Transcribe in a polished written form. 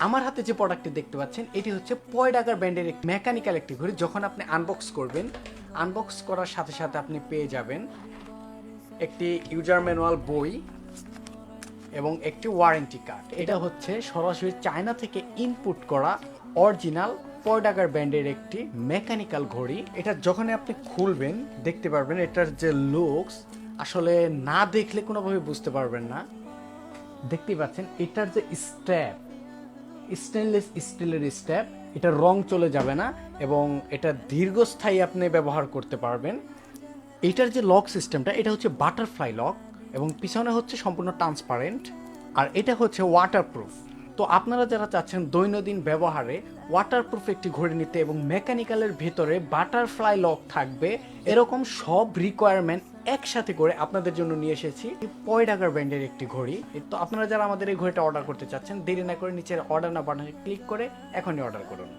আমার হাতে যে প্রোডাক্টটি দেখতে পাচ্ছেন এটি হচ্ছে পয়ডাগার ব্র্যান্ডের মেকানিক্যাল একটি ঘড়ি। যখন আপনি আনবক্স করবেন, আনবক্স করার সাথে সাথে আপনি পেয়ে যাবেন একটি ইউজার ম্যানুয়াল বই এবং একটি ওয়ারেন্টি কার্ড। এটা হচ্ছে সরাসরি চায়না থেকে ইনপুট করা অরিজিনাল পয়ডাগার ব্র্যান্ডের একটি মেকানিক্যাল ঘড়ি। এটা যখন আপনি খুলবেন দেখতে পারবেন এটার যে লুকস আসলে না দেখলে কোনোভাবে বুঝতে পারবেন না। দেখতেই পাচ্ছেন এটার যে স্ট্র্যাপ, স্টেনলেস স্টিলের স্ট্র্যাপ, এটা রং চলে যাবে না এবং এটা দীর্ঘস্থায়ী আপনি ব্যবহার করতে পারবেন। এটার যে লক সিস্টেমটা এটা হচ্ছে বাটারফ্লাই লক এবং পিছনে হচ্ছে সম্পূর্ণ ট্রান্সপারেন্ট, আর এটা হচ্ছে ওয়াটারপ্রুফ। তো আপনারা যারা চাচ্ছেন দৈনন্দিন ব্যবহারে ওয়াটারপ্রুফ একটি ঘড়ি নিতে এবং মেকানিক্যালের ভেতরে বাটারফ্লাই লক থাকবে, এরকম সব রিকোয়ারমেন্ট একসাথে করে আপনাদের জন্য নিয়ে এসেছি পয়ডাগার ব্র্যান্ডের একটি ঘড়ি। তো আপনারা যারা আমাদের এই ঘড়িটা অর্ডার করতে চাচ্ছেন দেরি না করে নিচের অর্ডার না বাটনে ক্লিক করে এখনই অর্ডার করুন।